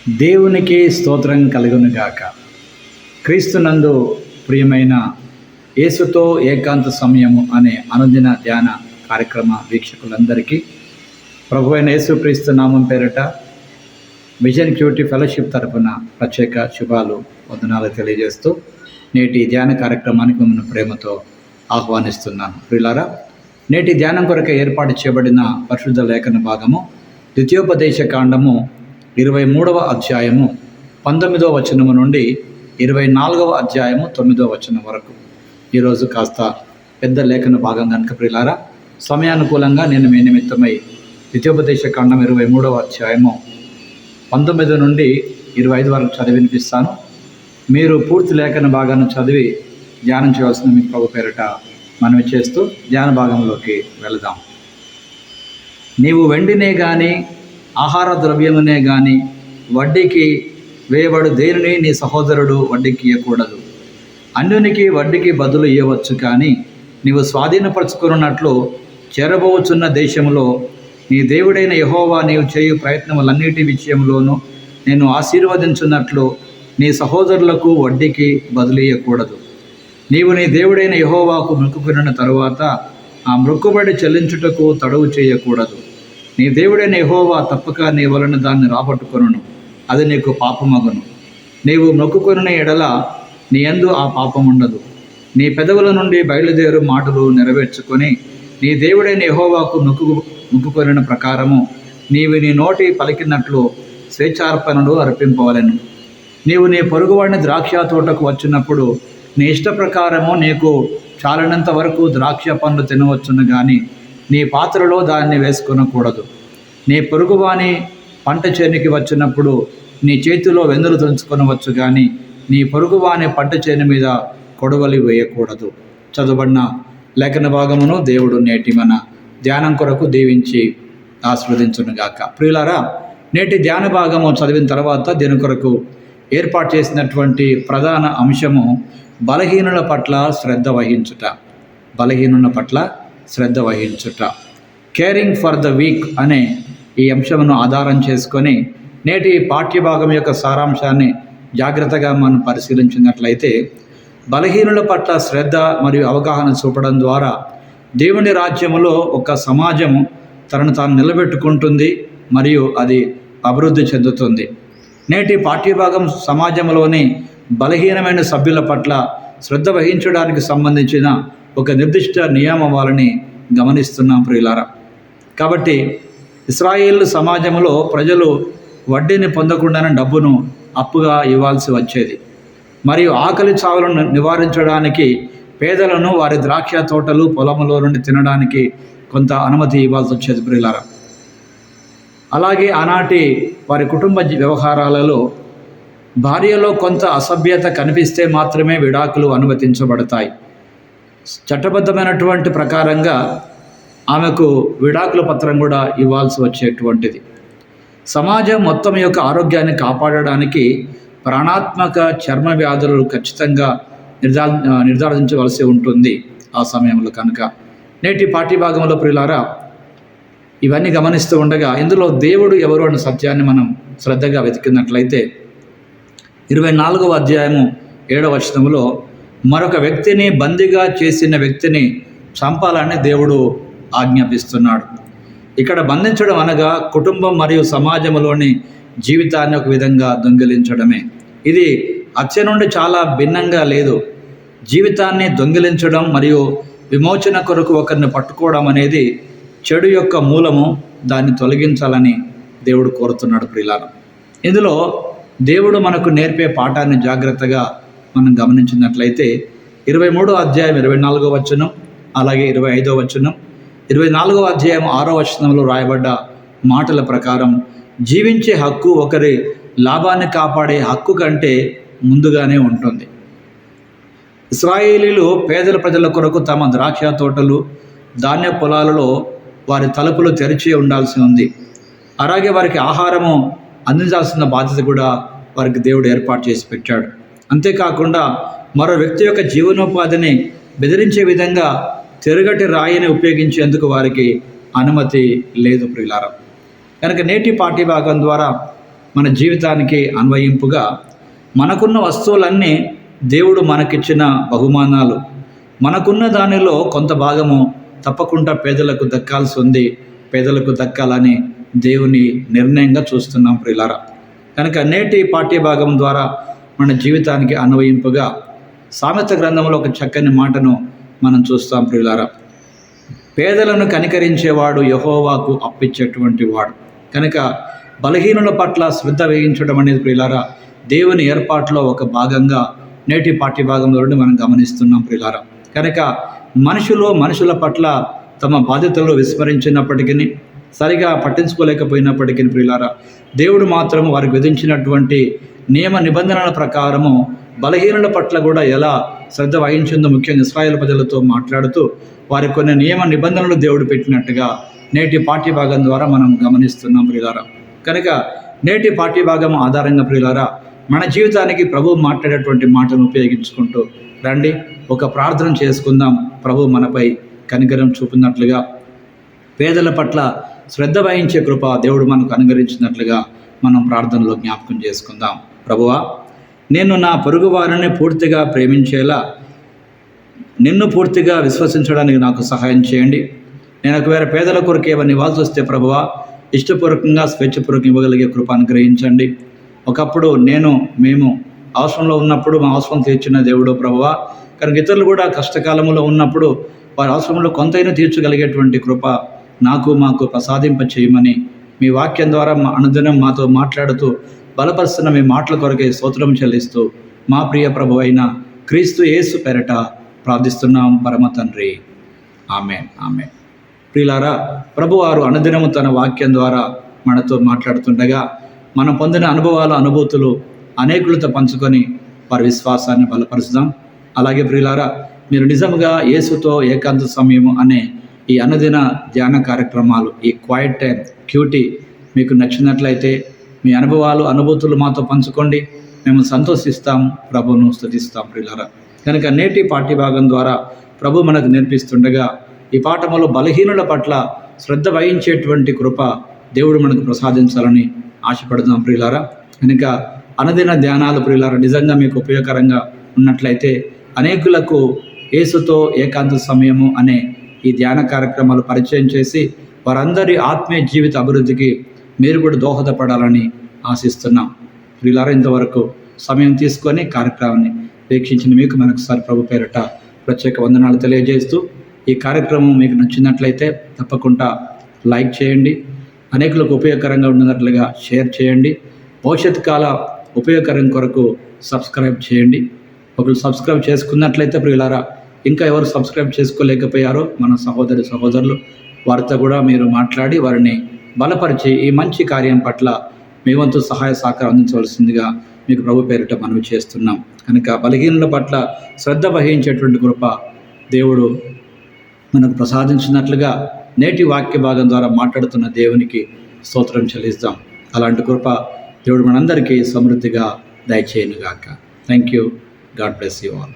దేవునికి స్తోత్రం కలుగునుగాక. క్రీస్తునందు ప్రియమైన యేసుతో ఏకాంత సమయము అనే అనుదిన ధ్యాన కార్యక్రమ వీక్షకులందరికీ ప్రభువైన యేసుక్రీస్తు నామం పేరిట విజన్ క్యూటీ ఫెలోషిప్ తరపున ప్రత్యేక శుభాలు వందనాలు తెలియజేస్తూ నేటి ధ్యాన కార్యక్రమానికి మిమ్మల్ని ప్రేమతో ఆహ్వానిస్తున్నాను. ప్రియులారా, నేటి ధ్యానం కొరకు ఏర్పాటు చేయబడిన పరిశుద్ధ లేఖన భాగము ద్వితీయోపదేశ కాండము 23వ అధ్యాయము 19వ వచనము నుండి 24వ అధ్యాయము 9వ వచనం వరకు. ఈరోజు కాస్త పెద్ద లేఖన భాగం కనుక ప్రియులారా, సమయానుకూలంగా నేను మీ నిమిత్తమై ద్వితీయోపదేశ కాండం 23వ అధ్యాయము 19 నుండి 25 వరకు చదివి వినిపిస్తాను. మీరు పూర్తి లేఖన భాగాన్ని చదివి ధ్యానం చేయవలసిన మీ ప్రభు పేరిట మనవి చేస్తూ ధ్యాన భాగంలోకి వెళదాం. నీవు వెండినే కానీ ఆహార ద్రవ్యమునే కానీ వడ్డీకి వేయబడు దేనిని నీ సహోదరుడు వడ్డీకి ఇవ్వకూడదు. అన్యునికి వడ్డీకి బదులు ఇవ్వవచ్చు, కానీ నీవు స్వాధీనపరచుకున్నట్లు చేరబోచున్న దేశంలో నీ దేవుడైన యెహోవా నీవు చేయు ప్రయత్నములన్నిటి విషయంలోనూ నేను ఆశీర్వదించున్నట్లు నీ సహోదరులకు వడ్డీకి బదులు ఇవ్వకూడదు. నీవు నీ దేవుడైన యెహోవాకు మొక్కుకొనిన తరువాత ఆ మొక్కుబడి చెల్లించుటకు తడవు చేయకూడదు. నీ దేవుడైన యెహోవా తప్పక నీ వలన దాన్ని రాబట్టుకొనును, అది నీకు పాపమగును. నీవు మొక్కుకొనిన ఎడల నీ యందు ఆ పాపం ఉండదు. నీ పెదవుల నుండి బయలుదేరు మాటలు నెరవేర్చుకొని నీ దేవుడైన యెహోవాకు మొక్కుకొనిన ప్రకారము నీవు నీ నోటి పలికినట్లు స్వేచ్ఛార్పణలు అర్పింపవలెను. నీవు నీ పొరుగువాడిని ద్రాక్ష తోటకు వచ్చినప్పుడు నీ ఇష్ట ప్రకారము నీకు చాలినంత వరకు ద్రాక్ష పండ్లు తినవచ్చును, కానీ నీ పాత్రలో దాన్ని వేసుకొనకూడదు. నీ పొరుగువాని పంట చేనికి వచ్చినప్పుడు నీ చేతిలో వెన్నులు తుంచుకొనవచ్చు, కానీ నీ పొరుగువాని పంట చేను మీద కొడవలి వేయకూడదు. చదువుబడిన లేఖన భాగమును దేవుడు నేటి మన ధ్యానం కొరకు దీవించి ఆశీర్వదించునుగాక. ప్రియులారా, నేటి ధ్యాన భాగము చదివిన తర్వాత దీని కొరకు ఏర్పాటు చేసినటువంటి ప్రధాన అంశము బలహీనుల పట్ల శ్రద్ధ వహించుట. బలహీనుల పట్ల శ్రద్ధ వహించుట, కేరింగ్ ఫర్ ద వీక్ అనే ఈ అంశమును ఆధారం చేసుకొని నేటి పాఠ్యభాగం యొక్క సారాంశాన్ని జాగ్రత్తగా మనం పరిశీలించినట్లయితే, బలహీనుల పట్ల శ్రద్ధ మరియు అవగాహన చూపడం ద్వారా దేవుని రాజ్యములో ఒక సమాజము తనను తాను నిలబెట్టుకుంటుంది మరియు అది అభివృద్ధి చెందుతుంది. నేటి పాఠ్యభాగం సమాజంలోని బలహీనమైన సభ్యుల పట్ల శ్రద్ధ వహించడానికి సంబంధించిన ఒక నిర్దిష్ట నియమావళిని గమనిస్తున్నాం ప్రియులారా. కాబట్టి ఇశ్రాయేలు సమాజంలో ప్రజలు వడ్డీని పొందకుండానే డబ్బును అప్పుగా ఇవ్వాల్సి వచ్చేది. మరియు ఆకలి చావులను నివారించడానికి పేదలను వారి ద్రాక్ష తోటలు పొలములో నుండి తినడానికి కొంత అనుమతి ఇవ్వాల్సి వచ్చేది ప్రియులారా. అలాగే ఆనాటి వారి కుటుంబ వ్యవహారాలలో భార్యలో కొంత అసభ్యత కనిపిస్తే మాత్రమే విడాకులు అనుమతించబడతాయి. చట్టబద్ధమైనటువంటి ప్రకారంగా ఆమెకు విడాకుల పత్రం కూడా ఇవ్వాల్సి వచ్చేటువంటిది. సమాజం మొత్తం యొక్క ఆరోగ్యాన్ని కాపాడడానికి ప్రాణాత్మక చర్మ వ్యాధులు ఖచ్చితంగా నిర్ధారించవలసి ఉంటుంది ఆ సమయంలో. కనుక నేటి పాఠ్యభాగంలో ప్రియులారా ఇవన్నీ గమనిస్తూ ఉండగా ఇందులో దేవుడు ఎవరు అనే సత్యాన్ని మనం శ్రద్ధగా వెతికినట్లయితే 24వ అధ్యాయము 7వ వచనములో మరొక వ్యక్తిని బందీగా చేసిన వ్యక్తిని చంపాలని దేవుడు ఆజ్ఞాపిస్తున్నాడు. ఇక్కడ బంధించడం అనగా కుటుంబం మరియు సమాజంలోని జీవితాన్ని ఒక విధంగా దొంగిలించడమే. ఇది హత్య నుండి చాలా భిన్నంగా లేదు. జీవితాన్ని దొంగిలించడం మరియు విమోచన కొరకు ఒకరిని పట్టుకోవడం అనేది చెడు యొక్క మూలము. దాన్ని తొలగించాలని దేవుడు కోరుతున్నాడు ప్రియులారా. ఇందులో దేవుడు మనకు నేర్పే పాఠాన్ని జాగ్రత్తగా మనం గమనించినట్లయితే 23వ అధ్యాయం 24వ వచనం, అలాగే 25వ వచనం, 24వ అధ్యాయం 6వ వచనంలో రాయబడ్డ మాటల ప్రకారం జీవించే హక్కు ఒకరి లాభాన్ని కాపాడే హక్కు కంటే ముందుగానే ఉంటుంది. ఇశ్రాయేలీలు పేదల ప్రజల కొరకు తమ ద్రాక్ష తోటలు ధాన్య పొలాలలో వారి తలుపులు తెరిచి ఉండాల్సి ఉంది. అలాగే వారికి ఆహారము అందించాల్సిన బాధ్యత కూడా వారికి దేవుడు ఏర్పాటు చేసి పెట్టాడు. అంతేకాకుండా మరో వ్యక్తి యొక్క జీవనోపాధిని బెదిరించే విధంగా తిరగటి రాయిని ఉపయోగించేందుకు వారికి అనుమతి లేదు ప్రియులారా. కనుక నేటి పాఠ్యభాగం ద్వారా మన జీవితానికి అన్వయింపుగా మనకున్న వస్తువులన్నీ దేవుడు మనకిచ్చిన బహుమానాలు. మనకున్న దానిలో కొంత భాగము తప్పకుండా పేదలకు దక్కాల్సి ఉంది, పేదలకు దక్కాలని దేవుని నిర్ణయంగా చూస్తున్నాం ప్రియులారా. కనుక నేటి పాఠ్య భాగం ద్వారా మన జీవితానికి అన్వయింపుగా సామెత గ్రంథంలో ఒక చక్కని మాటను మనం చూస్తాం ప్రియులారా. పేదలను కనికరించేవాడు యెహోవాకు అప్పిచ్చేటువంటి వాడు. కనుక బలహీనుల పట్ల శ్రద్ధ వహించడం అనేది ప్రియులారా దేవుని ఏర్పాటులో ఒక భాగంగా నేటి పాఠ్య భాగంలో నుండి మనం గమనిస్తున్నాం ప్రియులారా. కనుక మనుషుల పట్ల తమ బాధ్యతలు విస్మరించినప్పటికీ, సరిగా పట్టించుకోలేకపోయినప్పటికీ ప్రియులారా దేవుడు మాత్రం వారికి విధించినటువంటి నియమ నిబంధనల ప్రకారము బలహీనుల పట్ల కూడా ఎలా శ్రద్ధ వహించిందో ముఖ్యంగా ఇశ్రాయేలు ప్రజలతో మాట్లాడుతూ వారి కొన్ని నియమ నిబంధనలు దేవుడు పెట్టినట్టుగా నేటి పాఠ్యభాగం ద్వారా మనం గమనిస్తున్నాం ప్రియులారా. కనుక నేటి పాఠ్యభాగం ఆధారంగా ప్రియులారా మన జీవితానికి ప్రభు మాట్లాడేటువంటి మాటను ఉపయోగించుకుంటూ రండి ఒక ప్రార్థన చేసుకుందాం. ప్రభు మనపై కనికరం చూపినట్లుగా, పేదల పట్ల శ్రద్ధ వహించే కృప దేవుడు మనకు అనుగ్రహించినట్లుగా మనం ప్రార్థనలో జ్ఞాపకం చేసుకుందాం. ప్రభువా, నేను నా పొరుగు వారిని పూర్తిగా ప్రేమించేలా, నిన్ను పూర్తిగా విశ్వసించడానికి నాకు సహాయం చేయండి. నేను ఒకవేళ పేదల కొరకు ఏమైనా ఇవ్వాల్సి వస్తే ప్రభువా ఇష్టపూర్వకంగా స్వేచ్ఛపూర్వకంగా ఇవ్వగలిగే కృప అనుగ్రహించండి. ఒకప్పుడు మేము అవసరంలో ఉన్నప్పుడు మా అవసరం తీర్చిన దేవుడు ప్రభువా, కనుక ఇతరులు కూడా కష్టకాలంలో ఉన్నప్పుడు వారి అవసరంలో కొంతైనా తీర్చగలిగేటువంటి కృప మాకు ప్రసాదింప చేయమని మీ వాక్యం ద్వారా మా అనుదినం మాతో మాట్లాడుతూ బలపరుస్తున్న మీ మాటల కొరకే స్తోత్రం చెల్లిస్తూ మా ప్రియ ప్రభు అయిన క్రీస్తు యేసు పేరట ప్రార్థిస్తున్నాం పరమ తండ్రి. ఆమేన్, ఆమేన్. ప్రియులారా, ప్రభువారు అనుదినము తన వాక్యం ద్వారా మనతో మాట్లాడుతుండగా మనం పొందిన అనుభూతులు అనేకులతో పంచుకొని వారి విశ్వాసాన్ని బలపరుచుదాం. అలాగే ప్రియులారా, మీరు నిజంగా యేసుతో ఏకాంత సమయము అనే ఈ అనుదిన ధ్యాన కార్యక్రమాలు, ఈ క్వైట్ టైం క్యూటీ మీకు నచ్చినట్లయితే మీ అనుభూతులు మాతో పంచుకోండి. మేము సంతోషిస్తాం, ప్రభువును స్తుతిస్తాం ప్రియులారా. కనుక నేటి పాఠ్యభాగం ద్వారా ప్రభు మనకు నేర్పిస్తుండగా ఈ పాఠములో బలహీనుల పట్ల శ్రద్ధ వహించేటువంటి కృప దేవుడు మనకు ప్రసాదించాలని ఆశపడుతున్నాం ప్రియులారా. కనుక అనుదిన ధ్యానాలు ప్రియులారా నిజంగా మీకు ఉపయోగకరంగా ఉన్నట్లయితే అనేకులకు యేసుతో ఏకాంత సమయము అనే ఈ ధ్యాన కార్యక్రమాలు పరిచయం చేసి వారందరి ఆత్మీయ జీవిత అభివృద్ధికి మీరు కూడా దోహదపడాలని ఆశిస్తున్నాం ప్రియులారా. ఇంతవరకు సమయం తీసుకొని కార్యక్రమాన్ని వీక్షించిన మీకు మరొకసారి ప్రభు పేరట ప్రత్యేక వందనాలు తెలియజేస్తూ, ఈ కార్యక్రమం మీకు నచ్చినట్లయితే తప్పకుండా లైక్ చేయండి, అనేకులకు ఉపయోగకరంగా ఉన్నట్లుగా షేర్ చేయండి, భవిష్యత్ కాల ఉపయోగకరం కొరకు సబ్స్క్రైబ్ చేయండి. ఒకరు సబ్స్క్రైబ్ చేసుకున్నట్లయితే ప్రియులారా ఇంకా ఎవరు సబ్స్క్రైబ్ చేసుకోలేకపోయారో మన సహోదరులు వారితో కూడా మీరు మాట్లాడి వారిని బలపరిచి ఈ మంచి కార్యం పట్ల మీ వంతు సహాయ సహకారం అందించవలసిందిగా మీకు ప్రభు పేరిట మనవి చేస్తున్నాం. కనుక బలహీనుల పట్ల శ్రద్ధ వహించేటువంటి కృప దేవుడు మనకు ప్రసాదించినట్లుగా నేటి వాక్య భాగం ద్వారా మాట్లాడుతున్న దేవునికి స్తోత్రం చెల్లిస్తాం. అలాంటి కృప దేవుడు మనందరికీ సమృద్ధిగా దయచేయునుగాక. Thank you. God bless you all.